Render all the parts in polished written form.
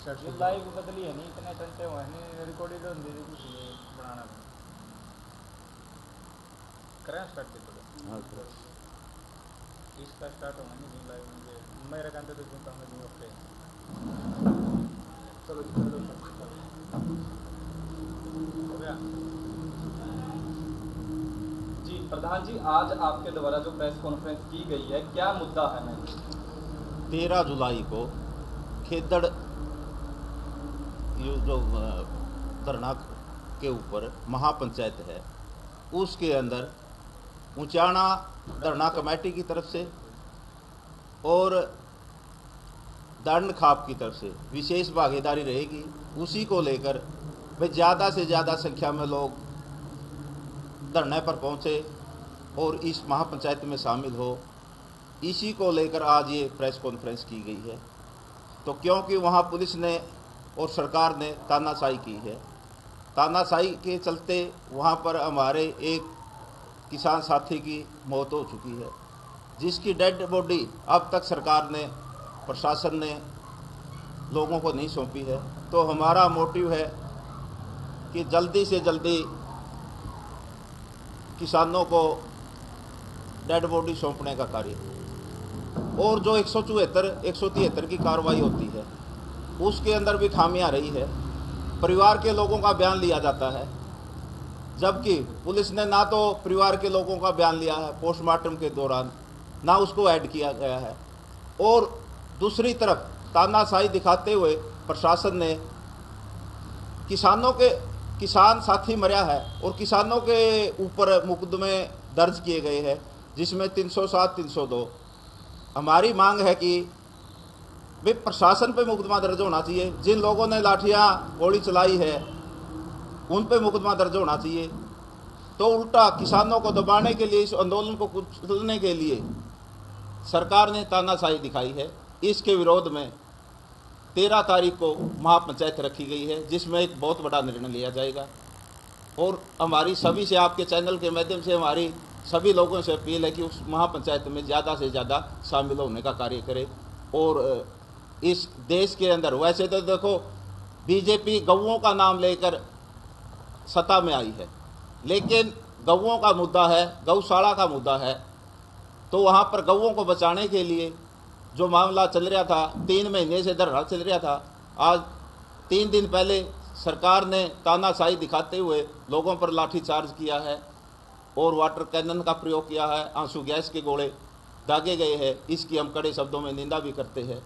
ये लाइव बदली है नहीं, इतने घंटे हुए नहीं रिकॉर्डेड होंगे कुछ ये बनाना करें स्टार्ट के थोड़ा इसका स्टार्ट होगा नहीं लाइव मुझे मेरे कहते तो सुनता हूँ नहीं ओके चलो हो गया जी प्रधान जी, आज आपके द्वारा जो प्रेस कॉन्फ्रेंस की गई है, क्या मुद्दा है? मैं 13 जुलाई को खेदड़ जो धरना के ऊपर महापंचायत है उसके अंदर ऊंचाना धरना कमेटी की तरफ से और दंड खाप की तरफ से विशेष भागीदारी रहेगी। उसी को लेकर वे ज़्यादा से ज़्यादा संख्या में लोग धरने पर पहुंचे और इस महापंचायत में शामिल हो, इसी को लेकर आज ये प्रेस कॉन्फ्रेंस की गई है। तो क्योंकि वहाँ पुलिस ने और सरकार ने तानाशाही की है, तानाशाही के चलते वहाँ पर हमारे एक किसान साथी की मौत हो चुकी है, जिसकी डेड बॉडी अब तक सरकार ने प्रशासन ने लोगों को नहीं सौंपी है। तो हमारा मोटिव है कि जल्दी से जल्दी किसानों को डेड बॉडी सौंपने का कार्य, और जो 173 की कार्रवाई होती है उसके अंदर भी खामियां रही है। परिवार के लोगों का बयान लिया जाता है, जबकि पुलिस ने ना तो परिवार के लोगों का बयान लिया है पोस्टमार्टम के दौरान, ना उसको ऐड किया गया है, और दूसरी तरफ तानाशाही दिखाते हुए प्रशासन ने किसान साथी मरा है और किसानों के ऊपर मुकदमे दर्ज किए गए हैं, जिसमें 307, 302। हमारी मांग है कि वे प्रशासन पे मुकदमा दर्ज होना चाहिए। जिन लोगों ने लाठियां गोली चलाई है उन पे मुकदमा दर्ज होना चाहिए। तो उल्टा किसानों को दबाने के लिए, इस आंदोलन को कुचलने के लिए सरकार ने तानाशाही दिखाई है। इसके विरोध में 13 तारीख को महापंचायत रखी गई है, जिसमें एक बहुत बड़ा निर्णय लिया जाएगा। और हमारी सभी से, आपके चैनल के माध्यम से हमारी सभी लोगों से अपील है कि उस महापंचायत में ज़्यादा से ज़्यादा शामिल होने का कार्य करें। और इस देश के अंदर वैसे तो देखो बीजेपी गऊओं का नाम लेकर सत्ता में आई है, लेकिन गऊओं का मुद्दा है, गौशाला का मुद्दा है। तो वहाँ पर गऊओं को बचाने के लिए जो मामला चल रहा था, 3 महीने से धरना चल रहा था, आज 3 दिन पहले सरकार ने तानाशाही दिखाते हुए लोगों पर लाठीचार्ज किया है और वाटर कैनन का प्रयोग किया है, आंसू गैस के गोले दागे गए हैं। इसकी हम कड़े शब्दों में निंदा भी करते हैं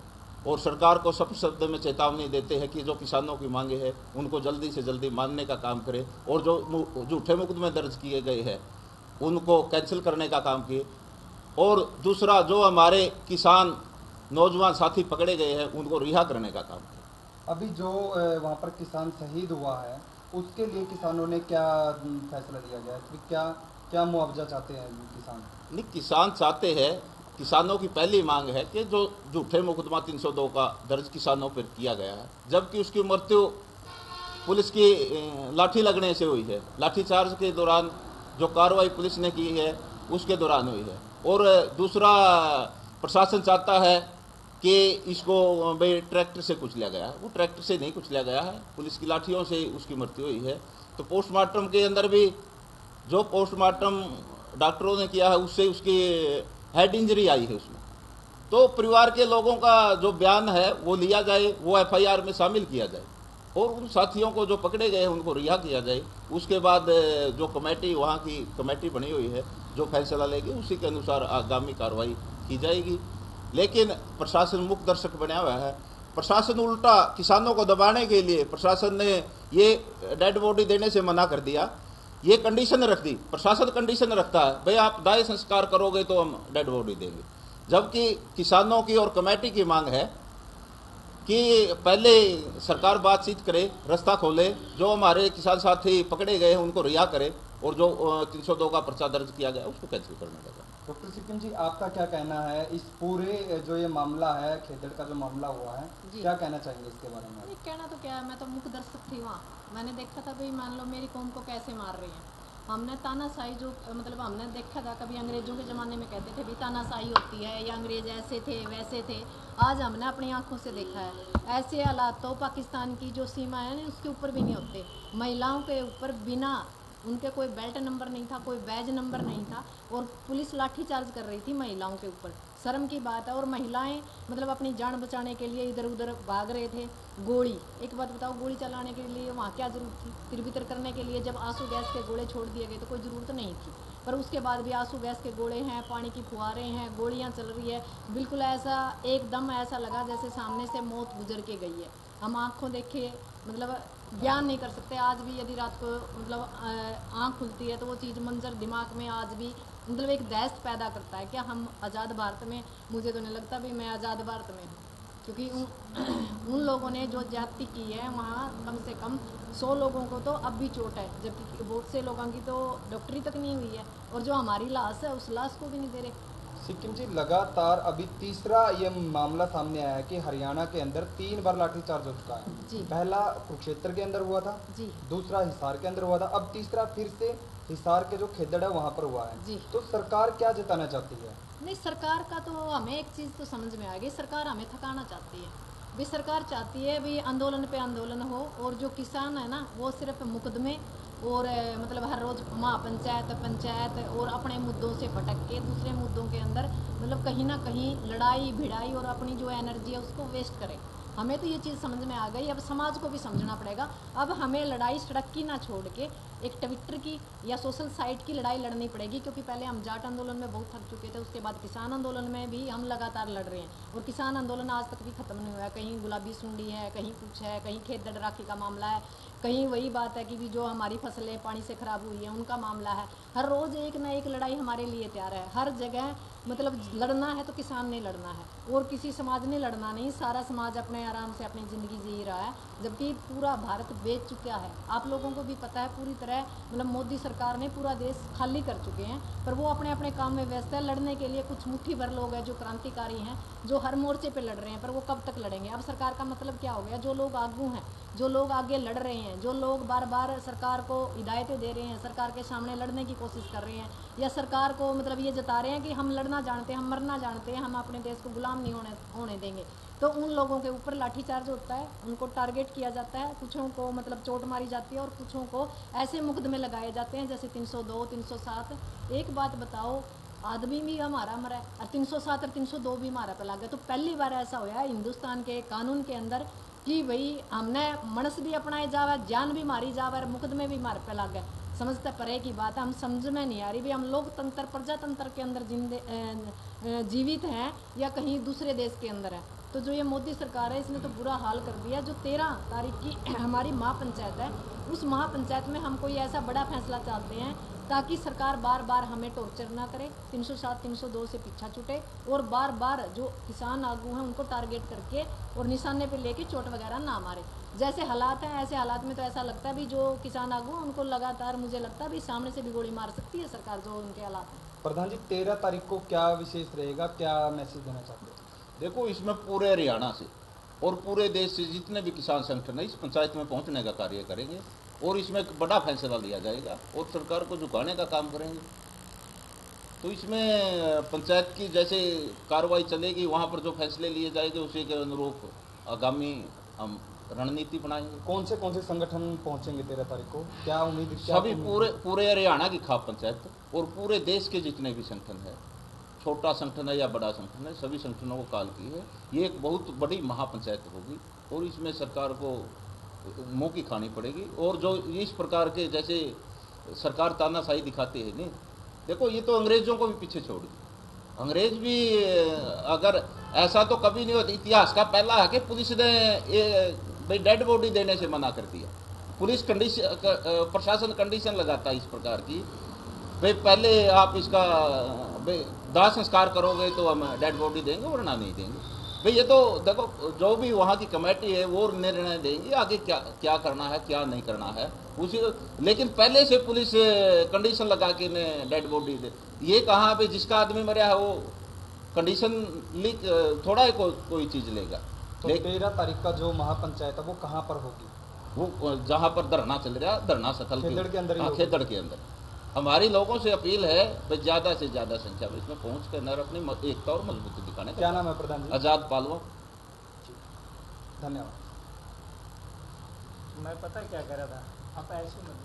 और सरकार को सब शब्द में चेतावनी देते हैं कि जो किसानों की मांगे हैं उनको जल्दी से जल्दी मानने का काम करे, और जो झूठे मुकदमे दर्ज किए गए हैं उनको कैंसिल करने का काम किए। और दूसरा, जो हमारे किसान नौजवान साथी पकड़े गए हैं उनको रिहा करने का काम किया। अभी जो वहाँ पर किसान शहीद हुआ है उसके लिए किसानों ने क्या फैसला लिया गया है? क्या मुआवजा चाहते हैं किसान? नहीं, किसान चाहते हैं, किसानों की पहली मांग है कि जो झूठे मुकदमा 302 का दर्ज किसानों पर किया गया है, जबकि उसकी मृत्यु पुलिस की लाठी लगने से हुई है, लाठीचार्ज के दौरान जो कार्रवाई पुलिस ने की है उसके दौरान हुई है। और दूसरा, प्रशासन चाहता है कि इसको भाई ट्रैक्टर से कुचला गया है, वो ट्रैक्टर से नहीं कुचला गया है, पुलिस की लाठियों से उसकी मृत्यु हुई है। तो पोस्टमार्टम के अंदर भी जो पोस्टमार्टम डॉक्टरों ने किया है उससे उसकी हेड इंजरी आई है उसमें। तो परिवार के लोगों का जो बयान है वो लिया जाए, वो एफआईआर में शामिल किया जाए और उन साथियों को जो पकड़े गए हैं उनको रिहा किया जाए। उसके बाद जो कमेटी, वहाँ की कमेटी बनी हुई है, जो फैसला लेगी उसी के अनुसार आगामी कार्रवाई की जाएगी। लेकिन प्रशासन मुख्य दर्शक बना हुआ है। प्रशासन उल्टा किसानों को दबाने के लिए प्रशासन ने ये डेड बॉडी देने से मना कर दिया, ये कंडीशन रख दी। प्रशासन कंडीशन रखता है, भाई आप दाह संस्कार करोगे तो हम डेड बॉडी देंगे, जबकि किसानों की और कमेटी की मांग है कि पहले सरकार बातचीत करे, रास्ता खोले, जो हमारे किसान साथी पकड़े गए हैं उनको रिहा करे और जो 302 का पर्चा दर्ज किया गया उसको कैंसिल करने का। डॉक्टर सिक्किम जी, आपका क्या कहना है इस पूरे जो ये मामला है, खेदड़ का जो मामला हुआ है, क्या कहना चाहेंगे इसके बारे में? कहना तो क्या है, मैं तो मुख्य दर्शक थी वहाँ, मैंने देखा था भाई मान लो मेरी कौम को कैसे मार रही हैं। हमने तानाशाही जो मतलब हमने देखा था, कभी अंग्रेजों के ज़माने में कहते थे भी तानाशाही होती है या अंग्रेज ऐसे थे वैसे थे। आज हमने अपनी आंखों से देखा है ऐसे हालात तो पाकिस्तान की जो सीमा है ना उसके ऊपर भी नहीं होते। महिलाओं के ऊपर बिना उनके कोई बेल्ट नंबर नहीं था, कोई बैज नंबर नहीं था और पुलिस लाठीचार्ज कर रही थी महिलाओं के ऊपर। शर्म की बात है। और महिलाएं मतलब अपनी जान बचाने के लिए इधर उधर भाग रहे थे। गोली, एक बात बताओ, गोली चलाने के लिए वहाँ क्या ज़रूरत थी? तिरबितर करने के लिए जब आंसू गैस के गोले छोड़ दिए गए तो कोई ज़रूरत नहीं थी, पर उसके बाद भी आंसू गैस के गोले हैं, पानी की फुहारें हैं, गोलियाँ चल रही है। बिल्कुल ऐसा एकदम ऐसा लगा जैसे सामने से मौत गुजर के गई है। हम आँखों देखे मतलब बयान नहीं कर सकते। आज भी यदि रात को मतलब आँख खुलती है तो वो चीज़ मंजर दिमाग में आज भी मतलब एक दहशत पैदा करता है। क्या हम आज़ाद भारत में, मुझे तो नहीं लगता भी मैं आज़ाद भारत में हूँ, क्योंकि उन लोगों ने जो ज्यादती की है वहाँ कम से कम 100 लोगों को तो अब भी चोट है, जबकि बहुत से लोगों की तो डॉक्टरी तक नहीं हुई है। और जो हमारी लाश है उस लाश को भी नहीं दे रहे। सिक्किम जी, लगातार अभी तीसरा ये मामला सामने आया है कि हरियाणा के अंदर 3 बार लाठीचार्ज हो चुका है जी। पहला कुरुक्षेत्र के अंदर हुआ था जी। दूसरा हिसार के अंदर हुआ था, अब तीसरा फिर से हिसार के जो खेदड़ है वहां पर हुआ है जी। तो सरकार क्या जताना चाहती है? नहीं, सरकार का तो हमें एक चीज़ तो समझ में आ गई, सरकार हमें थकाना चाहती है। भी सरकार चाहती है भी आंदोलन पे आंदोलन हो और जो किसान है ना वो सिर्फ मुकदमे और मतलब हर रोज़ महापंचायत पंचायत और अपने मुद्दों से भटक के दूसरे मुद्दों के अंदर मतलब कहीं ना कहीं लड़ाई भिड़ाई और अपनी जो एनर्जी है उसको वेस्ट करें। हमें तो ये चीज़ समझ में आ गई, अब समाज को भी समझना पड़ेगा। अब हमें लड़ाई सड़क की ना छोड़ के एक ट्विटर की या सोशल साइट की लड़ाई लड़नी पड़ेगी, क्योंकि पहले हम जाट आंदोलन में बहुत थक चुके थे, उसके बाद किसान आंदोलन में भी हम लगातार लड़ रहे हैं और किसान आंदोलन आज तक भी ख़त्म नहीं हुआ है। कहीं गुलाबी सुंडी है, कहीं कुछ है, कहीं खेत दड़ राखी का मामला है, कहीं वही बात है कि भी जो हमारी फसलें पानी से ख़राब हुई है उनका मामला है। हर रोज़ एक ना एक लड़ाई हमारे लिए तैयार है। हर जगह मतलब लड़ना है तो किसान ने लड़ना है और किसी समाज ने लड़ना नहीं। सारा समाज अपने आराम से अपनी ज़िंदगी जी रहा है, जबकि पूरा भारत बेच चुका है। आप लोगों को भी पता है पूरी तरह मतलब मोदी सरकार ने पूरा देश खाली कर चुके हैं, पर वो अपने अपने काम में व्यस्त है। लड़ने के लिए कुछ मुट्ठी भर लोग हैं जो क्रांतिकारी हैं, जो हर मोर्चे पे लड़ रहे हैं, पर वो कब तक लड़ेंगे? अब सरकार का मतलब क्या हो गया? जो लोग आगू हैं, जो लोग आगे लड़ रहे हैं, जो लोग बार बार सरकार को हिदायतें दे रहे हैं, सरकार के सामने लड़ने की कोशिश कर रहे हैं या सरकार को मतलब ये जता रहे हैं कि हम लड़ना जानते हैं, हम मरना जानते हैं, हम अपने देश को गुलाम नहीं होने देंगे, तो उन लोगों के ऊपर लाठीचार्ज होता है, उनको टारगेट किया जाता है, कुछों को मतलब चोट मारी जाती है और कुछों को ऐसे मुकदमे लगाए जाते हैं जैसे 302, 307। एक बात बताओ, आदमी भी हमारा मरा है और 307 और 302 भी हमारा पे लग गया। तो पहली बार ऐसा होया है हिंदुस्तान के कानून के अंदर कि भाई हमने मनस भी अपनाए जावा, जान भी मारी जावा और मुकदमे भी मार पे लग गए। समझते परे की बात है, हम समझ में नहीं आ रही भी हम लोकतंत्र प्रजातंत्र के अंदर जीवित हैं या कहीं दूसरे देश के अंदर है। तो जो ये मोदी सरकार है इसने तो बुरा हाल कर दिया। जो 13 तारीख की हमारी महापंचायत है, उस महापंचायत में हम कोई ऐसा बड़ा फैसला चाहते हैं ताकि सरकार बार बार हमें टॉर्चर ना करे, 307, 302 से पीछा छूटे और बार बार जो किसान आगू हैं उनको टारगेट करके और निशाने पे लेके चोट वगैरह ना मारे। जैसे हालात हैं ऐसे हालात में तो ऐसा लगता है भी जो किसान आगू हैं उनको लगातार मुझे लगता है भी सामने से भी गोली मार सकती है सरकार, जो उनके हालात हैं। प्रधान जी, 13 तारीख को क्या विशेष रहेगा, क्या मैसेज देना चाहते हैं? देखो, इसमें पूरे हरियाणा से और पूरे देश से जितने भी किसान संगठन है इस पंचायत में पहुंचने का कार्य करेंगे और इसमें एक बड़ा फैसला लिया जाएगा और सरकार को झुकाने का काम करेंगे। तो इसमें पंचायत की जैसे कार्रवाई चलेगी, वहाँ पर जो फैसले लिए जाएंगे उसी के अनुरूप आगामी हम रणनीति बनाएंगे। कौन से संगठन पहुंचेंगे 13 तारीख को? क्या उम्मीद? सभी पूरे हरियाणा की खाप पंचायत और पूरे देश के जितने भी संगठन है, छोटा संगठन है या बड़ा संगठन है, सभी संगठनों को कॉल की है। ये एक बहुत बड़ी महापंचायत होगी और इसमें सरकार को मुंह की खानी पड़ेगी। और जो इस प्रकार के जैसे सरकार तानाशाही दिखाते हैं नहीं, देखो ये तो अंग्रेजों को भी पीछे छोड़ दी। अंग्रेज भी अगर ऐसा तो कभी नहीं होता। इतिहास का पहला है कि पुलिस ने भाई डेड बॉडी देने से मना कर दिया। पुलिस प्रशासन कंडीशन लगाता है इस प्रकार की, भाई पहले आप इसका भाई दाह संस्कार करोगे तो हम डेड बॉडी देंगे वरना नहीं देंगे। भाई ये तो देखो जो भी वहाँ की कमेटी है वो निर्णय देंगी आगे क्या करना है क्या नहीं करना है उसी। लेकिन पहले से पुलिस कंडीशन लगा के ने डेड बॉडी दे, ये कहा भाई जिसका आदमी मरा है वो कंडीशन लीक थोड़ा ही कोई चीज़ लेगा। तो 13 तारीख का जो महापंचायत है वो कहाँ पर होगी? वो जहाँ पर धरना चल रहा है, धरना स्थल खेदड़ के अंदर ही खेदड़ के अंदर। हमारी लोगों से अपील है भाई ज़्यादा से ज़्यादा संख्या में इसमें पहुंच कर नर अपनी एकता और मजबूती दिखाने क्या का। नाम है प्रधान जी? आज़ाद पालवा। धन्यवाद। मैं पता है क्या कह रहा था, आप ऐसे मत